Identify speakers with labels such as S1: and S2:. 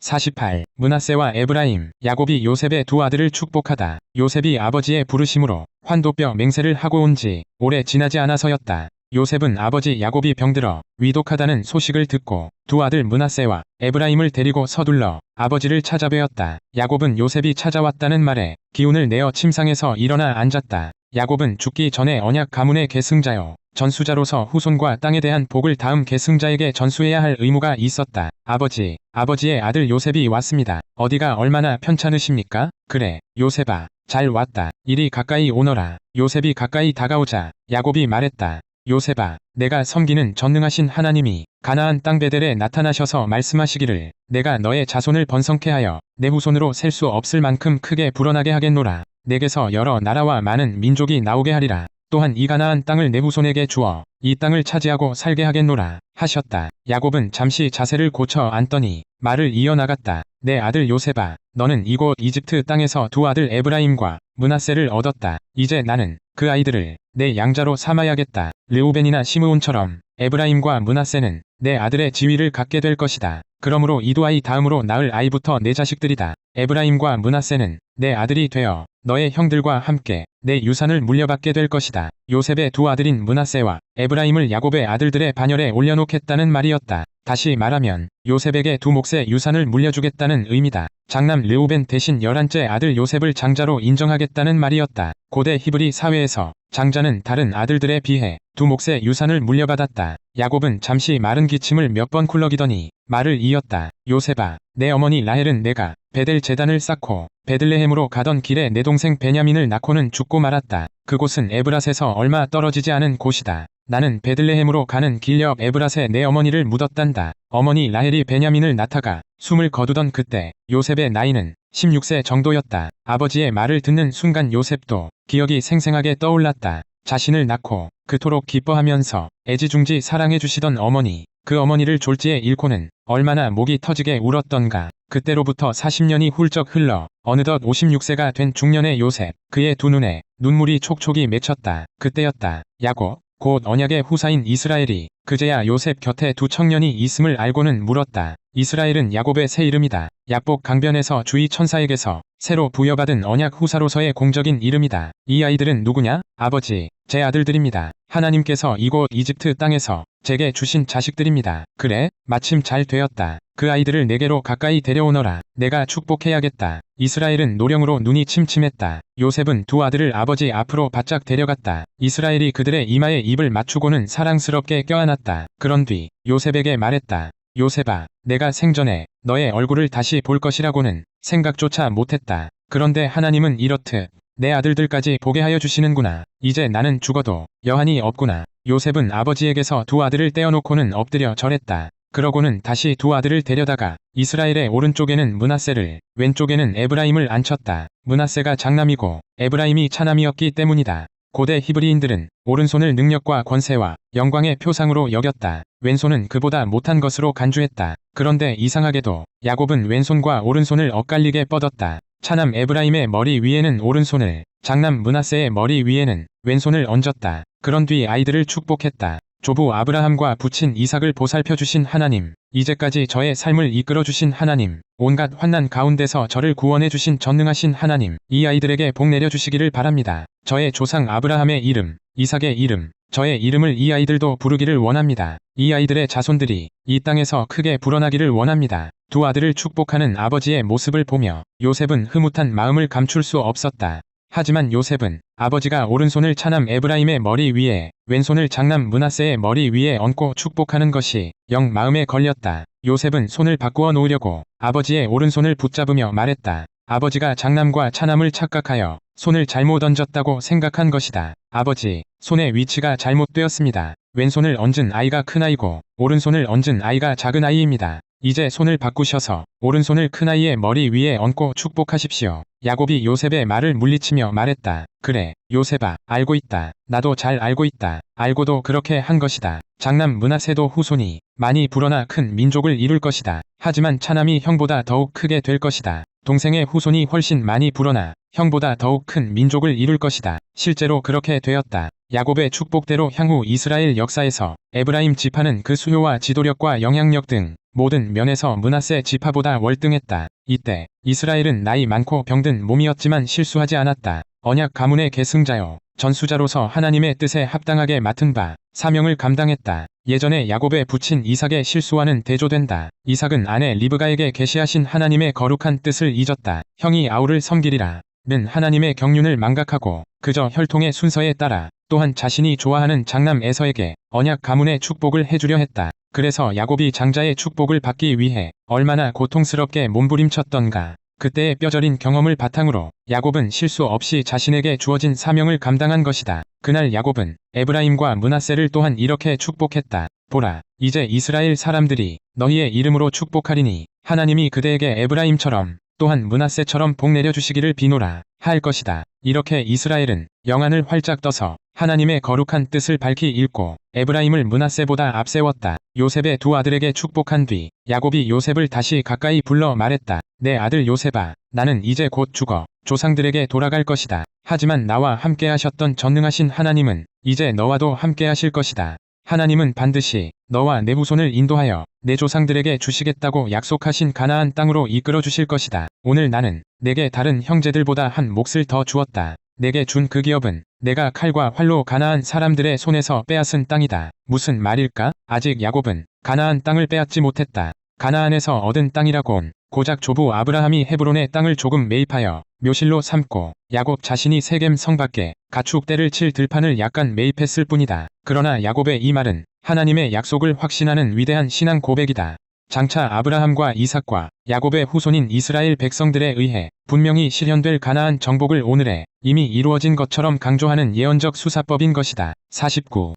S1: 48. 므낫세와 에브라임. 야곱이 요셉의 두 아들을 축복하다. 요셉이 아버지의 부르심으로 환도뼈 맹세를 하고 온 지 오래 지나지 않아서였다. 요셉은 아버지 야곱이 병들어 위독하다는 소식을 듣고 두 아들 므낫세와 에브라임을 데리고 서둘러 아버지를 찾아뵈었다. 야곱은 요셉이 찾아왔다는 말에 기운을 내어 침상에서 일어나 앉았다. 야곱은 죽기 전에 언약 가문의 계승자요 전수자로서 후손과 땅에 대한 복을 다음 계승자에게 전수해야 할 의무가 있었다. 아버지의 아들 요셉이 왔습니다. 어디가 얼마나 편찮으십니까? 그래, 요셉아, 잘 왔다. 이리 가까이 오너라. 요셉이 가까이 다가오자 야곱이 말했다. 요셉아, 내가 섬기는 전능하신 하나님이 가나안 땅 베델에 나타나셔서 말씀하시기를 내가 너의 자손을 번성케 하여 내 후손으로 셀 수 없을 만큼 크게 불어나게 하겠노라. 내게서 여러 나라와 많은 민족이 나오게 하리라. 또한 이 가나안 땅을 내 후손에게 주어 이 땅을 차지하고 살게 하겠노라 하셨다. 야곱은 잠시 자세를 고쳐 앉더니 말을 이어나갔다. 내 아들 요셉아, 너는 이곳 이집트 땅에서 두 아들 에브라임과 므낫세를 얻었다. 이제 나는 그 아이들을 내 양자로 삼아야겠다. 르우벤이나 시므온처럼 에브라임과 므낫세는 내 아들의 지위를 갖게 될 것이다. 그러므로 이 두 아이 다음으로 낳을 아이부터 내 자식들이다. 에브라임과 므낫세는 내 아들이 되어 너의 형들과 함께 내 유산을 물려받게 될 것이다. 요셉의 두 아들인 므낫세와 에브라임을 야곱의 아들들의 반열에 올려놓겠다는 말이었다. 다시 말하면 요셉에게 두 몫의 유산을 물려주겠다는 의미다. 장남 르우벤 대신 11째 아들 요셉을 장자로 인정하겠다는 말이었다. 고대 히브리 사회에서 장자는 다른 아들들에 비해 두 몫의 유산을 물려받았다. 야곱은 잠시 마른 기침을 몇 번 쿨럭이더니 말을 이었다. 요셉아, 내 어머니 라헬은 내가 베델 제단을 쌓고 베들레헴으로 가던 길에 내 동생 베냐민을 낳고는 죽고 말았다. 그곳은 에브랏에서 얼마 떨어지지 않은 곳이다. 나는 베들레헴으로 가는 길 옆 에브랏에 내 어머니를 묻었단다. 어머니 라헬이 베냐민을 낳다가 숨을 거두던 그때 요셉의 나이는 16세 정도였다. 아버지의 말을 듣는 순간 요셉도 기억이 생생하게 떠올랐다. 자신을 낳고 그토록 기뻐하면서 애지중지 사랑해주시던 어머니, 그 어머니를 졸지에 잃고는 얼마나 목이 터지게 울었던가. 그때로부터 40년이 훌쩍 흘러 어느덧 56세가 된 중년의 요셉, 그의 두 눈에 눈물이 촉촉이 맺혔다. 그때였다. 야곱, 곧 언약의 후사인 이스라엘이 그제야 요셉 곁에 두 청년이 있음을 알고는 물었다. 이스라엘은 야곱의 새 이름이다. 야복 강변에서 주의 천사에게서 새로 부여받은 언약 후사로서의 공적인 이름이다. 이 아이들은 누구냐? 아버지, 제 아들들입니다. 하나님께서 이곳 이집트 땅에서 제게 주신 자식들입니다. 그래? 마침 잘 되었다. 그 아이들을 내게로 가까이 데려오너라. 내가 축복해야겠다. 이스라엘은 노령으로 눈이 침침했다. 요셉은 두 아들을 아버지 앞으로 바짝 데려갔다. 이스라엘이 그들의 이마에 입을 맞추고는 사랑스럽게 껴안았다. 그런 뒤 요셉에게 말했다. 요셉아, 내가 생전에 너의 얼굴을 다시 볼 것이라고는 생각조차 못했다. 그런데 하나님은 이렇듯 내 아들들까지 보게 하여 주시는구나. 이제 나는 죽어도 여한이 없구나. 요셉은 아버지에게서 두 아들을 떼어놓고는 엎드려 절했다. 그러고는 다시 두 아들을 데려다가 이스라엘의 오른쪽에는 므낫세를, 왼쪽에는 에브라임을 앉혔다. 므낫세가 장남이고 에브라임이 차남이었기 때문이다. 고대 히브리인들은 오른손을 능력과 권세와 영광의 표상으로 여겼다. 왼손은 그보다 못한 것으로 간주했다. 그런데 이상하게도 야곱은 왼손과 오른손을 엇갈리게 뻗었다. 차남 에브라임의 머리 위에는 오른손을, 장남 므낫세의 머리 위에는 왼손을 얹었다. 그런 뒤 아이들을 축복했다. 조부 아브라함과 부친 이삭을 보살펴주신 하나님, 이제까지 저의 삶을 이끌어주신 하나님, 온갖 환난 가운데서 저를 구원해주신 전능하신 하나님, 이 아이들에게 복 내려주시기를 바랍니다. 저의 조상 아브라함의 이름, 이삭의 이름, 저의 이름을 이 아이들도 부르기를 원합니다. 이 아이들의 자손들이 이 땅에서 크게 불어나기를 원합니다. 두 아들을 축복하는 아버지의 모습을 보며 요셉은 흐뭇한 마음을 감출 수 없었다. 하지만 요셉은 아버지가 오른손을 차남 에브라임의 머리 위에, 왼손을 장남 므낫세의 머리 위에 얹고 축복하는 것이 영 마음에 걸렸다. 요셉은 손을 바꾸어 놓으려고 아버지의 오른손을 붙잡으며 말했다. 아버지가 장남과 차남을 착각하여 손을 잘못 얹었다고 생각한 것이다. 아버지, 손의 위치가 잘못되었습니다. 왼손을 얹은 아이가 큰아이고 오른손을 얹은 아이가 작은아이입니다. 이제 손을 바꾸셔서 오른손을 큰아이의 머리 위에 얹고 축복하십시오. 야곱이 요셉의 말을 물리치며 말했다. 그래, 요셉아, 알고 있다. 나도 잘 알고 있다. 알고도 그렇게 한 것이다. 장남 므낫세도 후손이 많이 불어나 큰 민족을 이룰 것이다. 하지만 차남이 형보다 더욱 크게 될 것이다. 동생의 후손이 훨씬 많이 불어나 형보다 더욱 큰 민족을 이룰 것이다. 실제로 그렇게 되었다. 야곱의 축복대로 향후 이스라엘 역사에서 에브라임 지파는 그 수요와 지도력과 영향력 등 모든 면에서 므낫세 지파보다 월등했다. 이때 이스라엘은 나이 많고 병든 몸이었지만 실수하지 않았다. 언약 가문의 계승자요. 전수자로서 하나님의 뜻에 합당하게 맡은 바 사명을 감당했다. 예전에 야곱의 부친 이삭의 실수와는 대조된다. 이삭은 아내 리브가에게 계시하신 하나님의 거룩한 뜻을 잊었다. 형이 아우를 섬기리라 는 하나님의 경륜을 망각하고 그저 혈통의 순서에 따라 또한 자신이 좋아하는 장남 에서에게 언약 가문의 축복을 해주려 했다. 그래서 야곱이 장자의 축복을 받기 위해 얼마나 고통스럽게 몸부림쳤던가. 그때의 뼈저린 경험을 바탕으로 야곱은 실수 없이 자신에게 주어진 사명을 감당한 것이다. 그날 야곱은 에브라임과 므낫세를 또한 이렇게 축복했다. 보라, 이제 이스라엘 사람들이 너희의 이름으로 축복하리니 하나님이 그대에게 에브라임처럼 또한 므낫세처럼 복 내려주시기를 비노라 할 것이다. 이렇게 이스라엘은 영안을 활짝 떠서 하나님의 거룩한 뜻을 밝히 읽고 에브라임을 므낫세보다 앞세웠다. 요셉의 두 아들에게 축복한 뒤 야곱이 요셉을 다시 가까이 불러 말했다. 내 아들 요셉아, 나는 이제 곧 죽어 조상들에게 돌아갈 것이다. 하지만 나와 함께 하셨던 전능하신 하나님은 이제 너와도 함께 하실 것이다. 하나님은 반드시 너와 내 후손을 인도하여 내 조상들에게 주시겠다고 약속하신 가나안 땅으로 이끌어 주실 것이다. 오늘 나는 내게 다른 형제들보다 한 몫을 더 주었다. 내게 준 그 기업은 내가 칼과 활로 가나안 사람들의 손에서 빼앗은 땅이다. 무슨 말일까? 아직 야곱은 가나안 땅을 빼앗지 못했다. 가나안에서 얻은 땅이라곤 고작 조부 아브라함이 헤브론의 땅을 조금 매입하여 묘실로 삼고 야곱 자신이 세겜 성 밖에 가축 떼를 칠 들판을 약간 매입했을 뿐이다. 그러나 야곱의 이 말은 하나님의 약속을 확신하는 위대한 신앙 고백이다. 장차 아브라함과 이삭과 야곱의 후손인 이스라엘 백성들에 의해 분명히 실현될 가나안 정복을 오늘에 이미 이루어진 것처럼 강조하는 예언적 수사법인 것이다. 49.